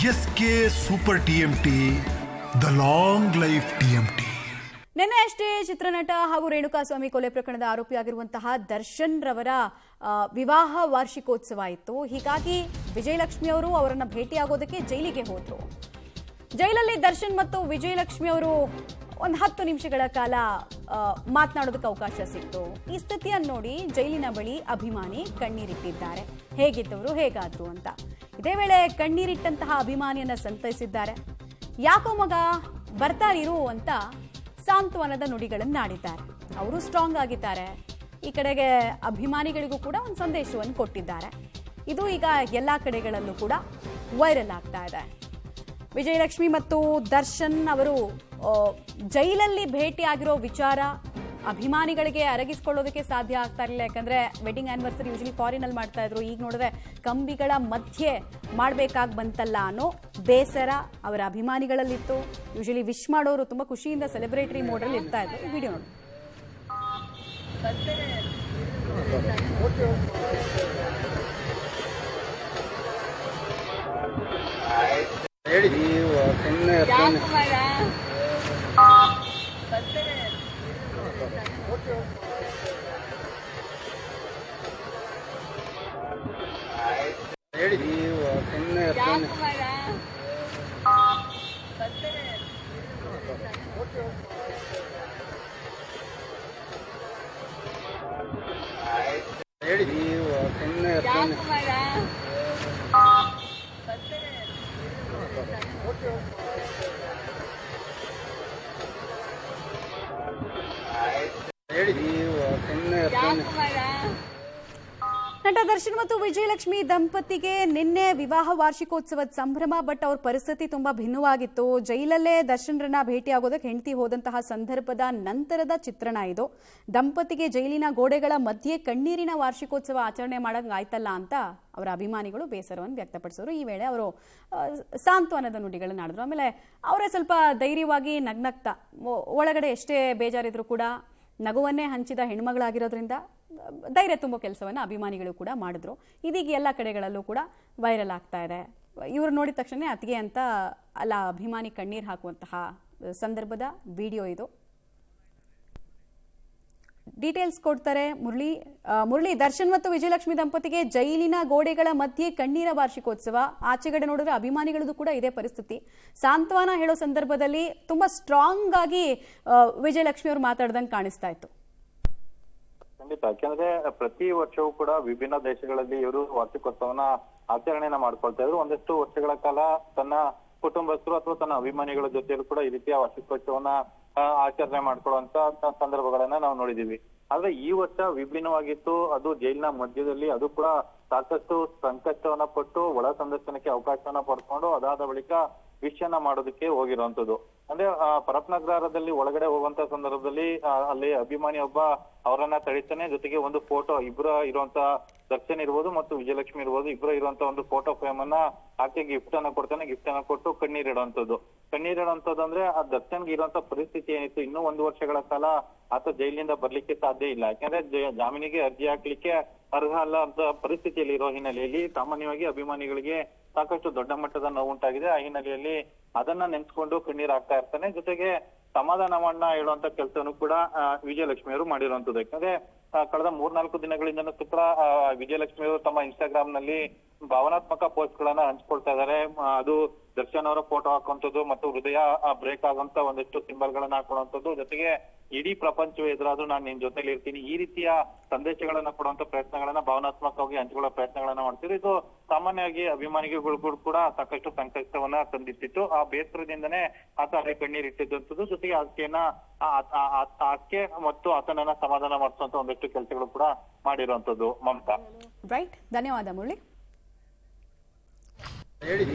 S K super TMT, the long life TMT. ನಿನ್ನೆ ಅಷ್ಟೇ ಚಿತ್ರನಟ ಹಾಗೂ ರೇಣುಕಾಸ್ವಾಮಿ ಕೊಲೆ ಪ್ರಕರಣದ ಆರೋಪಿಯಾಗಿರುವಂತಹ ದರ್ಶನ್ ರವರ ವಿವಾಹ ವಾರ್ಷಿಕೋತ್ಸವ ಇತ್ತು. ಹೀಗಾಗಿ ವಿಜಯಲಕ್ಷ್ಮಿ ಅವರು ಅವರನ್ನ ಭೇಟಿಯಾಗೋದಕ್ಕೆ ಜೈಲಿಗೆ ಹೋದ್ರು. ಜೈಲಲ್ಲಿ ದರ್ಶನ್ ಮತ್ತು ವಿಜಯಲಕ್ಷ್ಮಿ ಅವರು ಒಂದು 10 ನಿಮಿಷಗಳ ಕಾಲ ಮಾತನಾಡೋದಕ್ಕೆ ಅವಕಾಶ ಸಿಕ್ತು. ಈ ಸ್ಥಿತಿಯನ್ನು ನೋಡಿ ಜೈಲಿನ ಬಳಿ ಅಭಿಮಾನಿ ಕಣ್ಣೀರಿಟ್ಟಿದ್ದಾರೆ. ಹೇಗಿದ್ದವರು ಹೇಗಾದ್ರು ಅಂತ. ಇದೇ ವೇಳೆ ಕಣ್ಣೀರಿಟ್ಟಂತಹ ಅಭಿಮಾನಿಯನ್ನ ಸಂತೈಸಿದ್ದಾರೆ. ಯಾಕೋ ಮಗ ಬರ್ತಾರಿರು ಅಂತ ಸಾಂತ್ವನದ ನುಡಿಗಳನ್ನಾಡಿದ್ದಾರೆ. ಅವರು ಸ್ಟ್ರಾಂಗ್ ಆಗಿದ್ದಾರೆ. ಈ ಕಡೆಗೆ ಅಭಿಮಾನಿಗಳಿಗೂ ಕೂಡ ಒಂದು ಸಂದೇಶವನ್ನು ಕೊಟ್ಟಿದ್ದಾರೆ. ಇದು ಈಗ ಎಲ್ಲ ಕಡೆಗಳಲ್ಲೂ ಕೂಡ ವೈರಲ್ ಆಗ್ತಾ ಇದೆ. ವಿಜಯಲಕ್ಷ್ಮಿ ಮತ್ತು ದರ್ಶನ್ ಅವರು ಜೈಲಲ್ಲಿ ಭೇಟಿಯಾಗಿರೋ ವಿಚಾರ ಅಭಿಮಾನಿಗಳಿಗೆ ಅರಗಿಸ್ಕೊಳ್ಳೋದಕ್ಕೆ ಸಾಧ್ಯ ಆಗ್ತಾ ಇರಲಿಲ್ಲ. ಯಾಕಂದ್ರೆ ವೆಡ್ಡಿಂಗ್ ಆನಿವರ್ಸರಿ ಯೂಶಲಿ ಫಾರಿನಲ್ಲಿ ಮಾಡ್ತಾ ಇದ್ರು. ಈಗ ನೋಡಿದ್ರೆ ಕಂಬಿಗಳ ಮಧ್ಯೆ ಮಾಡಬೇಕಾಗಿ ಬಂತಲ್ಲ ಅನ್ನೋ ಬೇಸರ ಅವರ ಅಭಿಮಾನಿಗಳಲ್ಲಿತ್ತು. ಯೂಶಲಿ ವಿಶ್ ಮಾಡೋರು ತುಂಬಾ ಖುಷಿಯಿಂದ ಸೆಲೆಬ್ರೇಟರಿ ಮೋಡಲ್ಲಿ ಇರ್ತಾ ಇದ್ರು. ಈ ವಿಡಿಯೋ ನೋಡಿ. ನಟ ದರ್ಶನ್ ಮತ್ತು ವಿಜಯಲಕ್ಷ್ಮಿ ದಂಪತಿಗೆ ನಿನ್ನೆ ವಿವಾಹ ವಾರ್ಷಿಕೋತ್ಸವದ ಸಂಭ್ರಮ. ಬಟ್ ಅವ್ರ ಪರಿಸ್ಥಿತಿ ತುಂಬಾ ಭಿನ್ನವಾಗಿತ್ತು. ಜೈಲಲ್ಲೇ ದರ್ಶನ್ರನ್ನ ಭೇಟಿಯಾಗೋದಕ್ಕೆ ಹೆಂಡತಿ ಹೋದಂತಹ ಸಂದರ್ಭದ ನಂತರದ ಚಿತ್ರಣ ಇದು. ದಂಪತಿಗೆ ಜೈಲಿನ ಗೋಡೆಗಳ ಮಧ್ಯೆ ಕಣ್ಣೀರಿನ ವಾರ್ಷಿಕೋತ್ಸವ ಆಚರಣೆ ಮಾಡಂಗಾಯ್ತಲ್ಲ ಅಂತ ಅವರ ಅಭಿಮಾನಿಗಳು ಬೇಸರವನ್ನು ವ್ಯಕ್ತಪಡಿಸಿದ್ರು. ಈ ವೇಳೆ ಅವರು ಸಾಂತ್ವನದ ನುಡಿಗಳನ್ನಾಡಿದ್ರು. ಆಮೇಲೆ ಅವರೇ ಸ್ವಲ್ಪ ಧೈರ್ಯವಾಗಿ ನಗ್ನಗ್ತಾ, ಒಳಗಡೆ ಎಷ್ಟೇ ಬೇಜಾರಿದ್ರು ಕೂಡ ನಗುವನ್ನೇ ಹಂಚಿದ ಹೆಣ್ಮಗಳಾಗಿರೋದ್ರಿಂದ ಧೈರ್ಯ ತುಂಬೋ ಕೆಲಸವನ್ನು ಅಭಿಮಾನಿಗಳು ಕೂಡ ಮಾಡಿದ್ರು. ಇದೀಗ ಎಲ್ಲ ಕಡೆಗಳಲ್ಲೂ ಕೂಡ ವೈರಲ್ ಆಗ್ತಾ ಇದೆ. ಇವರು ನೋಡಿದ ತಕ್ಷಣ ಅತಿಗೆ ಅಂತ ಅಲ್ಲ ಅಭಿಮಾನಿ ಕಣ್ಣೀರು ಹಾಕುವಂತಹ ಸಂದರ್ಭದ ವಿಡಿಯೋ ಇದು. ಡೀಟೇಲ್ಸ್ ಕೊಡ್ತಾರೆ ಮುರಳಿ. ದರ್ಶನ್ ಮತ್ತು ವಿಜಯಲಕ್ಷ್ಮಿ ದಂಪತಿಗೆ ಜೈಲಿನ ಗೋಡೆಗಳ ಮಧ್ಯೆ ಕಣ್ಣೀರ ವಾರ್ಷಿಕೋತ್ಸವ. ಆಚೆಗಡೆ ನೋಡಿದ್ರೆ ಅಭಿಮಾನಿಗಳದ್ದು ಕೂಡ ಇದೇ ಪರಿಸ್ಥಿತಿ. ಸಾಂತ್ವನ ಹೇಳೋ ಸಂದರ್ಭದಲ್ಲಿ ತುಂಬಾ ಸ್ಟ್ರಾಂಗ್ ಆಗಿ ವಿಜಯಲಕ್ಷ್ಮಿ ಅವರು ಮಾತಾಡ್ದಂಗೆ ಕಾಣಿಸ್ತಾ ಇತ್ತು. ಖಂಡಿತ. ಯಾಕೆಂದ್ರೆ ಪ್ರತಿ ವರ್ಷವೂ ಕೂಡ ವಿಭಿನ್ನ ದೇಶಗಳಲ್ಲಿ ಇವರು ವಾರ್ಷಿಕೋತ್ಸವನ ಆಚರಣೆಯನ್ನ ಮಾಡ್ಕೊಳ್ತಾ ಇದ್ರು. ಒಂದಷ್ಟು ವರ್ಷಗಳ ಕಾಲ ತನ್ನ ಕುಟುಂಬಸ್ಥರು ಅಥವಾ ತನ್ನ ಅಭಿಮಾನಿಗಳ ಜೊತೆಯಲ್ಲೂ ಕೂಡ ಈ ರೀತಿಯ ವಾರ್ಷಿಕೋತ್ಸವನ ಆಚರಣೆ ಮಾಡ್ಕೊಳ್ಳುವಂತ ಸಂದರ್ಭಗಳನ್ನ ನಾವು ನೋಡಿದೀವಿ. ಆದ್ರೆ ಈ ವರ್ಷ ವಿಭಿನ್ನವಾಗಿತ್ತು. ಅದು ಜೈಲಿನ ಮಧ್ಯದಲ್ಲಿ, ಅದು ಕೂಡ ಸಾಕಷ್ಟು ಸಂಕಷ್ಟವನ್ನ ಪಟ್ಟು ಒಳ ಸಂದರ್ಶನಕ್ಕೆ ಅವಕಾಶವನ್ನ ಪಡ್ಕೊಂಡು ಅದಾದ ಬಳಿಕ ವಿಷಯನ ಮಾಡೋದಕ್ಕೆ ಹೋಗಿರುವಂತದ್ದು. ಅಂದ್ರೆ ಪರಪ್ನಗರದಲ್ಲಿ ಒಳಗಡೆ ಹೋಗುವಂತ ಸಂದರ್ಭದಲ್ಲಿ ಅಲ್ಲಿ ಅಭಿಮಾನಿ ಒಬ್ಬ ಅವರನ್ನ ತಡಿತಾನೆ. ಜೊತೆಗೆ ಒಂದು ಫೋಟೋ, ಇಬ್ರು ಇರುವಂತ ದರ್ಶನ್ ಇರ್ಬೋದು ಮತ್ತು ವಿಜಯಲಕ್ಷ್ಮಿ ಇರ್ಬೋದು, ಇಬ್ರು ಇರುವಂತ ಒಂದು ಫೋಟೋ ಫ್ರೇಮ್ ಅನ್ನ ಆಕೆ ಗಿಫ್ಟ್ ಅನ್ನ ಕೊಡ್ತಾನೆ. ಗಿಫ್ಟ್ ಅನ್ನ ಕೊಟ್ಟು ಕಣ್ಣೀರಿಡುವಂತದ್ದು ಅಂದ್ರೆ ಆ ದರ್ಶನ್ಗೆ ಇರುವಂತ ಪರಿಸ್ಥಿತಿ ಏನಿತ್ತು, ಇನ್ನೂ 1 ವರ್ಷಗಳ ಕಾಲ ಆತ ಜೈಲಿನಿಂದ ಬರ್ಲಿಕ್ಕೆ ಸಾಧ್ಯ ಇಲ್ಲ. ಯಾಕಂದ್ರೆ ಜಾಮೀನಿಗೆ ಅರ್ಜಿ ಹಾಕ್ಲಿಕ್ಕೆ ಅರ್ಹ ಅಲ್ಲ ಅಂತ ಪರಿಸ್ಥಿತಿಯಲ್ಲಿ ಇರೋ ಹಿನ್ನೆಲೆಯಲ್ಲಿ ಸಾಮಾನ್ಯವಾಗಿ ಅಭಿಮಾನಿಗಳಿಗೆ ಸಾಕಷ್ಟು ದೊಡ್ಡ ಮಟ್ಟದ ನೋವುಂಟಾಗಿದೆ. ಆ ಹಿನ್ನೆಲೆಯಲ್ಲಿ ಅದನ್ನ ನೆನ್ಸ್ಕೊಂಡು ಕಣ್ಣೀರ್ ಹಾಕ್ತಾ ಇರ್ತಾನೆ. ಜೊತೆಗೆ ಸಮಾಧಾನವನ್ನ ಹೇಳುವಂತ ಕೆಲಸನೂ ಕೂಡ ವಿಜಯಲಕ್ಷ್ಮಿ ಅವರು ಮಾಡಿರುವಂತದ್ದು. ಯಾಕಂದ್ರೆ ಕಳೆದ 3-4 ದಿನಗಳಿಂದನೂ ಕೂಡ ವಿಜಯಲಕ್ಷ್ಮಿ ಅವರು ತಮ್ಮ ಇನ್ಸ್ಟಾಗ್ರಾಮ್ ನಲ್ಲಿ ಭಾವನಾತ್ಮಕ ಪೋಸ್ಟ್ ಗಳನ್ನ ಹಂಚ್ಕೊಳ್ತಾ ಇದ್ದಾರೆ. ಅದು ದರ್ಶನ್ ಅವರ ಫೋಟೋ ಹಾಕುವಂಥದ್ದು ಮತ್ತು ಹೃದಯ ಬ್ರೇಕ್ ಆಗುವಂತ ಒಂದಿಷ್ಟು ಸಿಂಬಲ್ ಗಳನ್ನ ಹಾಕೊಳ್ಳುವಂಥದ್ದು. ಜೊತೆಗೆ ಇಡೀ ಪ್ರಪಂಚವೇ ಎದುರಾದ್ರೂ ನಾನು ನಿನ್ ಜೊತೆಲಿ ಇರ್ತೀನಿ, ಈ ರೀತಿಯ ಸಂದೇಶಗಳನ್ನ ಕೊಡುವಂತ ಪ್ರಯತ್ನಗಳನ್ನ ಭಾವನಾತ್ಮಕವಾಗಿ ಹಂಚಿಕೊಳ್ಳೋ ಪ್ರಯತ್ನಗಳನ್ನ ಮಾಡ್ತಿದ್ರು. ಇದು ಸಾಮಾನ್ಯವಾಗಿ ಅಭಿಮಾನಿಗಳಿಗೂ ಕೂಡ ಸಾಕಷ್ಟು ಸಂಕಷ್ಟವನ್ನ ತಂದಿಟ್ಟಿತ್ತು. ಆ ಬೇಸರದಿಂದನೇ ಆತ ಅದೇ ಕಣ್ಣೀರ್ ಇಟ್ಟಿದ್ದಂಥದ್ದು. ಜೊತೆಗೆ ಆಕೆ ಮತ್ತು ಆತನನ್ನ ಸಮಾಧಾನ ಮಾಡಿಸುವಂತ ಒಂದಷ್ಟು ಕೆಲಸಗಳು ಕೂಡ ಮಾಡಿರುವಂತದ್ದು. ಮಮತಾ, ರೈಟ್, ಧನ್ಯವಾದ ಮುರಳಿ. ಹೇಳಿ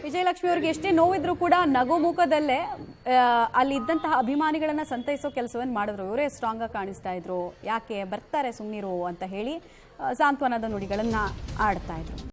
ವಿಜಯಲಕ್ಷ್ಮಿ ಅವರಿಗೆ ಎಷ್ಟೇ ನೋವಿದ್ರು ಕೂಡ ನಗು ಮುಖದಲ್ಲೇ ಅಲ್ಲಿ ಇದ್ದಂತಹ ಅಭಿಮಾನಿಗಳನ್ನ ಸಂತೈಸೋ ಕೆಲಸವನ್ನು ಮಾಡಿದ್ರು. ಇವರೇ ಸ್ಟ್ರಾಂಗ್ ಆಗಿ ಕಾಣಿಸ್ತಾ ಇದ್ರು, ಯಾಕೆ ಬರ್ತಾರೆ ಸುಮ್ಮನಿರು ಅಂತ ಹೇಳಿ ಸಾಂತ್ವನದ ನುಡಿಗಳನ್ನ ಆಡ್ತಾ ಇದ್ರು.